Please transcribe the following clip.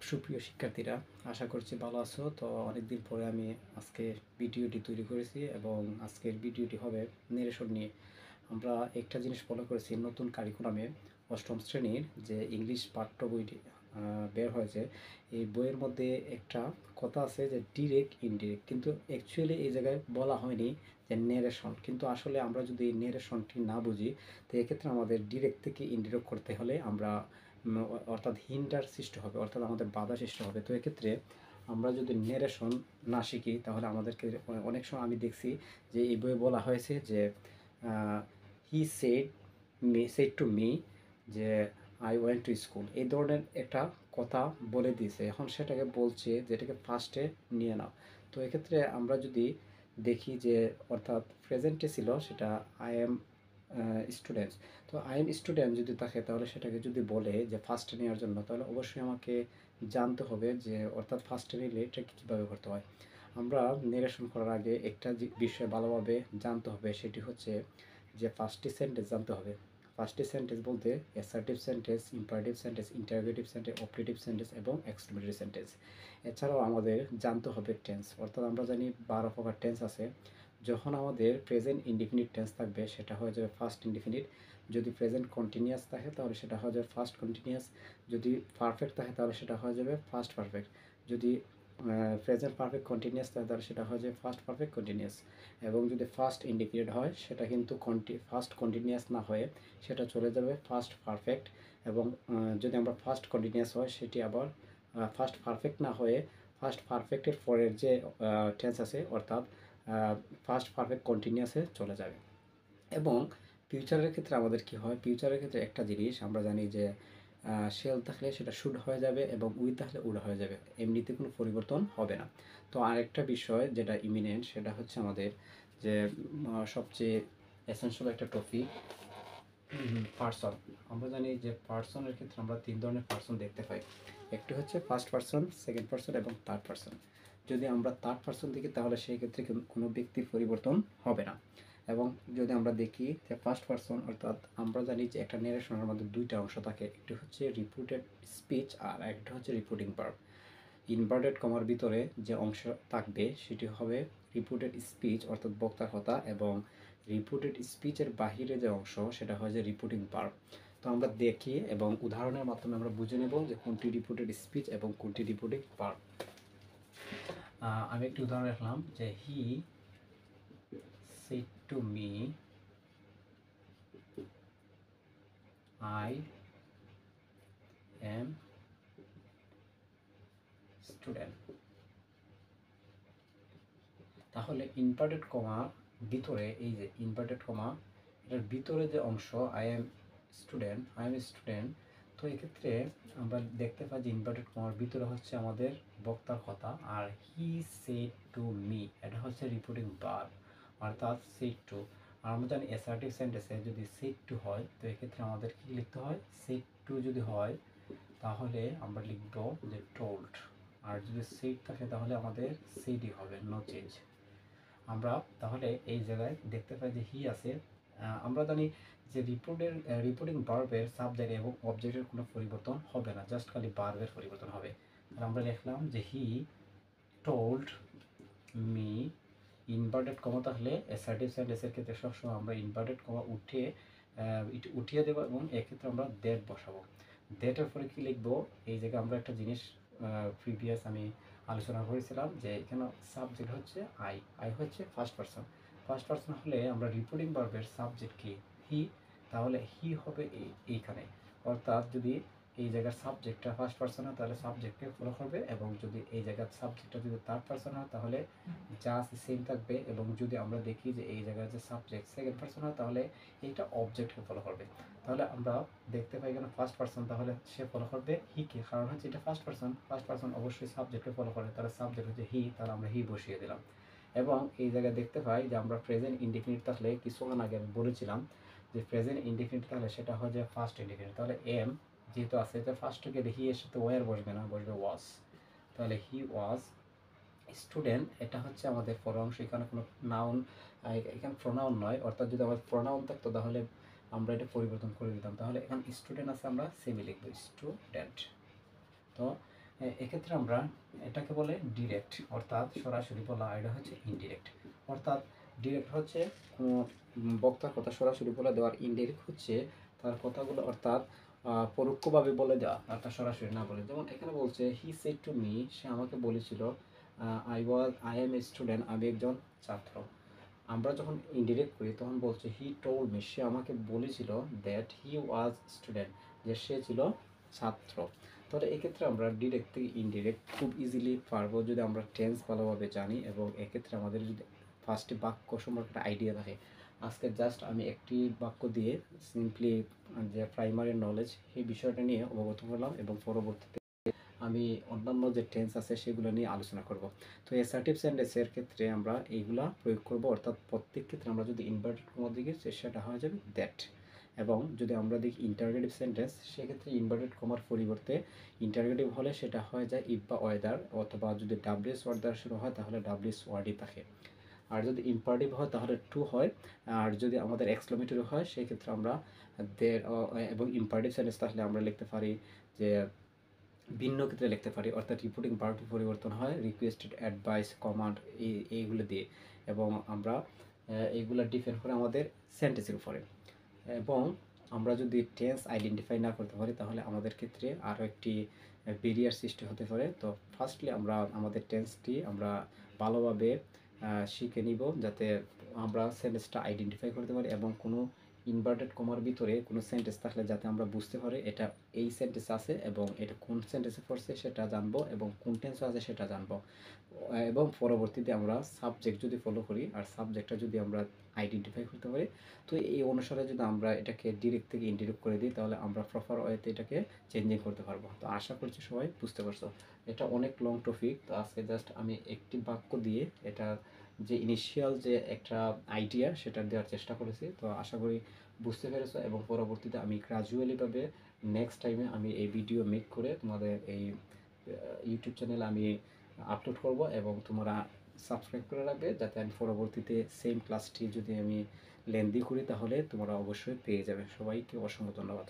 সুপ্রিয় শিক্ষার্থীরা, আশা করছি ভালো আছো। তো অনেকদিন পরে আমি আজকে ভিডিওটি তৈরি করেছি এবং আজকের ভিডিওটি হবে নেরেশন নিয়ে। আমরা একটা জিনিস ফলো করেছি, নতুন কারিকুলামে অষ্টম শ্রেণীর যে ইংলিশ পাঠ্য বইটি বের হয়েছে, এই বইয়ের মধ্যে একটা কথা আছে যে ডিরেক্ট ইনডিরেক্ট, কিন্তু অ্যাকচুয়ালি এই জায়গায় বলা হয়নি যে নেরেশন। কিন্তু আসলে আমরা যদি নেরেশনটি না বুঝি, তো এক্ষেত্রে আমাদের ডিরেক্ট থেকে ইনডিরেক্ট করতে হলে আমরা অর্থাৎ হিন্ডার সৃষ্টি হবে, অর্থাৎ আমাদের বাধা সৃষ্টি হবে। তো এক্ষেত্রে আমরা যদি নেরেশন না শিখি, তাহলে আমাদেরকে অনেক সময় আমি দেখছি যে এই বইয়ে বলা হয়েছে যে হি সেড টু মি যে আই ওয়েন্ট টু স্কুল, এই ধরনের একটা কথা বলে দিয়েছে। এখন সেটাকে বলছে যেটাকে ফার্স্টে নিয়ে নাও। তো এক্ষেত্রে আমরা যদি দেখি যে অর্থাৎ প্রেজেন্টে ছিল সেটা আই এম স্টুডেন্টস। তো আই এম স্টুডেন্ট যদি থাকে, তাহলে সেটাকে যদি বলে যে ফার্স্টে নেওয়ার জন্য, তাহলে অবশ্যই আমাকে জানতে হবে যে অর্থাৎ ফার্স্টে নিলে এটাকে কীভাবে করতে হয়। আমরা নেরেশন করার আগে একটা বিষয় ভালোভাবে জানতে হবে, সেটি হচ্ছে যে ফার্স্টটি সেন্টেন্স জানতে হবে। ফার্স্টটি সেন্টেন্স বলতে assertive sentence, imperative sentence, interrogative sentence, operative sentence এবং এক্সক্লেমেটরি সেন্টেন্স। এছাড়াও আমাদের জানতে হবে টেন্স, অর্থাৎ আমরা জানি 12 প্রকার টেন্স আছে। যখন আমাদের প্রেজেন্ট ইনডিফিনিট টেন্স থাকবে, সেটা হয়ে যাবে ফার্স্ট ইনডিফিনিট। যদি প্রেজেন্ট কন্টিনিউয়াস থাকে, তাহলে সেটা হয়ে যাবে ফার্স্ট কন্টিনিউয়াস। যদি পারফেক্ট থাকে, তাহলে সেটা হয়ে যাবে ফার্স্ট পারফেক্ট। যদি প্রেজেন্ট পারফেক্ট কন্টিনিউয়াস থাকে, তাহলে সেটা হয়ে যাবে ফার্স্ট পারফেক্ট কন্টিনিউয়াস। এবং যদি ফার্স্ট ইনডিফিনিট হয়, সেটা কিন্তু ফার্স্ট কন্টিনিউয়াস না হয়ে সেটা চলে যাবে ফার্স্ট পারফেক্ট। এবং যদি আমরা ফার্স্ট কন্টিনিউয়াস হয়, সেটি আবার ফার্স্ট পারফেক্ট না হয়ে ফার্স্ট পারফেক্টের পরের যে টেন্স আছে, অর্থাৎ ফার্স্ট পারফেক্ট কন্টিনিউয়াসে চলে যাবে। এবং ফিউচারের ক্ষেত্রে আমাদের কি হয়, ফিউচারের ক্ষেত্রে একটা জিনিস আমরা জানি যে শেল থাকলে সেটা শুড হয়ে যাবে এবং উইথ থাকলে উড হয়ে যাবে, এমনিতে কোনো পরিবর্তন হবে না। তো আরেকটা বিষয় যেটা ইমিনেন্ট, সেটা হচ্ছে আমাদের যে সবচেয়ে এসেনশিয়াল একটা টপিক, পার্সন। আমরা জানি যে পার্সনের ক্ষেত্রে আমরা 3 ধরনের পার্সন দেখতে পাই। একটি হচ্ছে ফার্স্ট পার্সন, সেকেন্ড পার্সন এবং থার্ড পার্সন। যদি আমরা থার্ড পার্সন দেখি, তাহলে সেই ক্ষেত্রে কোনো ব্যক্তির পরিবর্তন হবে না। এবং যদি আমরা দেখি যে ফার্স্ট পার্সন, অর্থাৎ আমরা জানি যে একটা নেরেশনের মধ্যে দুইটা অংশ থাকে, একটি হচ্ছে রিপিটেড স্পিচ আর একটা হচ্ছে রিপিটিং ভার্ব। ইনভার্টেড কমার ভিতরে যে অংশ থাকবে সেটি হবে রিপিটেড স্পিচ, অর্থাৎ বক্তার কথা, এবং রিপিটেড স্পিচের বাহিরে যে অংশ সেটা হয় যে রিপিটিং ভার্ব। তো আমরা দেখি এবং উদাহরণের মাধ্যমে আমরা বুঝে নেব যে কোনটি রিপিটেড স্পিচ এবং কোনটি রিপিটিং ভার্ব। আমি একটি উদাহরণ রাখলাম যে হি said to me I am student। তাহলে ইনভার্টেড কমা ভিতরে, এই যে ইনভার্টেড কমা, এটার ভিতরে যে অংশ আই এম স্টুডেন্ট। তো এক্ষেত্রে আমরা দেখতে পাই যে ইনভার্টেড কমার ভিতরে হচ্ছে আমাদের বক্তার কথা, আর হি সেড টু মি এটা হচ্ছে রিপিটিং ভার্ব, অর্থাৎ সেড টু। আর আমরা জানি অ্যাসার্টিভ সেন্টেন্সে যদি সেড টু হয়, তো এক্ষেত্রে আমাদের কি লিখতে হয়, সেড টু যদি হয় তাহলে আমরা লিখব যে টোল্ড। আর যদি সেড থাকে, তাহলে আমাদের সেডই হবে, নো চেঞ্জ। আমরা তাহলে এই জায়গায় দেখতে পাই যে হি আছে। আমরা জানি যে রিপোর্টিং ভার্বের সাবজেক্ট এবং অবজেক্টের কোনো পরিবর্তন হবে না, জাস্ট খালি ভার্বের পরিবর্তন হবে। আর আমরা লিখলাম যে he told me. Inverted comma তাহলে অ্যাসার্টিভ সেন্টেন্সের ক্ষেত্রে সবসময় আমরা ইনভার্টেড কমা উঠিয়ে দেবো এবং এক্ষেত্রে আমরা দ্যাট বসাবো। দ্যাটের পরে কি লিখবো, এই জায়গায় আমরা একটা জিনিস প্রিভিয়াস আমি আলোচনা করেছিলাম যে এখানে সাবজেক্ট হচ্ছে আই হচ্ছে ফার্স্ট পার্সন হলে আমরা রিপিটিং ভার্বের সাবজেক্ট কি, হি, তাহলে হি হবে এইখানে। অর্থাৎ যদি এই জায়গার সাবজেক্টটা ফার্স্ট পার্সন হয়, তাহলে সাবজেক্টকে ফলো করবে, এবং যদি এই জায়গার সাবজেক্টটা যদি থার্ড পার্সন হয়, তাহলে যা আছে সেম থাকবে। এবং যদি আমরা দেখি যে এই জায়গায় যে সাবজেক্ট সেকেন্ড পার্সন হয়, তাহলে এইটা অবজেক্টকে ফলো করবে। তাহলে আমরা দেখতে পাই এখানে ফার্স্ট পার্সন, তাহলে সে ফলো করবে হিকে, কারণ হচ্ছে এটা ফার্স্ট পার্সন অবশ্যই সাবজেক্টকে ফলো করে, তাহলে সাবজেক্ট হচ্ছে হি, তাহলে আমরা হি বসিয়ে দিলাম। এবং এই জায়গায় দেখতে পাই যে আমরা প্রেজেন্ট ইনডিফিনিট থাকলে, কিছুক্ষণ আগে আমি বলেছিলাম যে প্রেজেন্ট ইনডিফিনিট থাকলে সেটা হয় যে ফার্স্ট ইনডিফিনিট। তাহলে এম যেহেতু আছে, তো ফার্স্ট থেকে হি এর সাথে ওয়ার বসবে না, বসবে ওয়াজ। তাহলে হি ওয়াজ স্টুডেন্ট, এটা হচ্ছে আমাদের পর অংশ, এখানে কোনো নাউন, এখানে প্রোনাউন নয়। অর্থাৎ যদি আমাদের প্রোনাউন থাকতো, তাহলে আমরা এটা পরিবর্তন করে দিতাম। তাহলে এখানে স্টুডেন্ট আছে, আমরা সেমি লিখবো স্টুডেন্ট। তো এক্ষেত্রে আমরা এটাকে বলে ডিরেক্ট, অর্থাৎ সরাসরি বলা, এটা হচ্ছে ইনডিরেক্ট। অর্থাৎ ডিরেক্ট হচ্ছে কোনো বক্তার কথা সরাসরি বলে দেওয়ার, ইনডিরেক্ট হচ্ছে তার কথাগুলো অর্থাৎ পরোক্ষভাবে বলে দেওয়া, অর্থাৎ সরাসরি না বলে। যেমন এখানে বলছে হি সেড টু মি, সে আমাকে বলেছিল, আই এম এ স্টুডেন্ট, আমি একজন ছাত্র। আমরা যখন ইনডিরেক্ট করি তখন বলছে হি টোল্ড মি, সে আমাকে বলেছিল দ্যাট হি ওয়াজ স্টুডেন্ট, যে সে ছিল ছাত্র। তাহলে এক্ষেত্রে আমরা ডিরেক্ট থেকে ইনডিরেক্ট খুব ইজিলি পারবো যদি আমরা টেন্স ভালোভাবে জানি, এবং এক্ষেত্রে আমাদের যদি ফার্স্টে বাক্য সম্পর্কে একটা আইডিয়া থাকে। আজকে জাস্ট আমি একটি বাক্য দিয়ে সিম্পলি যে প্রাইমারি নলেজ এই বিষয়টা নিয়ে অবগত হলাম, এবং পরবর্তীতে আমি অন্যান্য যে টেন্স আছে সেগুলো নিয়ে আলোচনা করব। তো অ্যাসার্টিভ সেন্টেন্সের ক্ষেত্রে আমরা এইগুলা প্রয়োগ করব, অর্থাৎ প্রত্যেক ক্ষেত্রে আমরা যদি ইনভার্টেড কমার দিকে সেটা হয়ে যাবে দ্যাট। এবং যদি আমরা দেখি ইন্টারগেটিভ সেন্টেন্স, সেক্ষেত্রে ইনভার্টেড কমার পরিবর্তে ইন্টারগেটিভ হলে সেটা হয়ে যায় ইফ বা ওয়েদার, অথবা যদি ডাব্লিউএস ওয়ার্ড দ্বারা শুরু হয় তাহলে ডাব্লিউএস ওয়ার্ডই থাকে। আর যদি ইম্পারেটিভ হয় তাহলে টু হয়। আর যদি আমাদের এক্সক্লেমেটরি হয় সেক্ষেত্রে আমরা দের, এবং ইম্পারেটিভ সেন্টেন্স তাহলে আমরা লিখতে পারি যে ভিন্ন ক্ষেত্রে লিখতে পারি, অর্থাৎ রিপোর্টিং ভার্বটি পরিবর্তন হয় রিকোয়েস্টেড, অ্যাডভাইস, কমান্ড এইগুলো দিয়ে, এবং আমরা এইগুলো ডিপেন্ড করে আমাদের সেন্টেন্সের উপরে। এবং আমরা যদি টেন্স আইডেন্টিফাই না করতে পারি তাহলে আমাদের ক্ষেত্রে আরও একটি ব্যারিয়ার সৃষ্টি হতে পারে। তো ফার্স্টলি আমরা আমাদের টেন্সটি আমরা ভালোভাবে শিখে নিব, যাতে আমরা সেন্টেন্সটা আইডেন্টিফাই করতে পারি, এবং কোনো ইনভার্টেড কমার ভিতরে কোনো সেন্টেন্স থাকলে যাতে আমরা বুঝতে পারি এটা এই সেন্টেন্স আছে, এবং এটা কোন সেন্টেন্সে পড়ছে সেটা জানবো, এবং কোন টেন্সে আছে সেটা জানবো। এবং পরবর্তীতে আমরা সাবজেক্ট যদি ফলো করি, আর সাবজেক্টটা যদি আমরা আইডেন্টিফাই করতে পারি, তো এই অনুসারে যদি আমরা এটাকে ডিরেক্ট থেকে ইনডিরেক্ট করে দিই তাহলে আমরা প্রপার ওয়েতে এটাকে চেঞ্জিং করতে পারবো। তো আশা করছি সবাই বুঝতে পারছো। এটা অনেক লং টপিক, তো আজকে জাস্ট আমি একটি বাক্য দিয়ে এটা যে ইনিশিয়াল যে একটা আইডিয়া সেটা দেওয়ার চেষ্টা করেছি। তো আশা করি বুঝতে পেরেছো, এবং পরবর্তীতে আমি গ্রাজুয়ালিভাবে নেক্সট টাইমে আমি এই ভিডিও মেক করে তোমাদের এই ইউটিউব চ্যানেলে আমি আপলোড করব, এবং তোমরা সাবস্ক্রাইব করে রাখবে, যাতে আমি পরবর্তীতে সেম ক্লাসটি যদি আমি লেন্দি করি তাহলে তোমরা অবশ্যই পেয়ে যাবে। সবাইকে অসংখ্য ধন্যবাদ।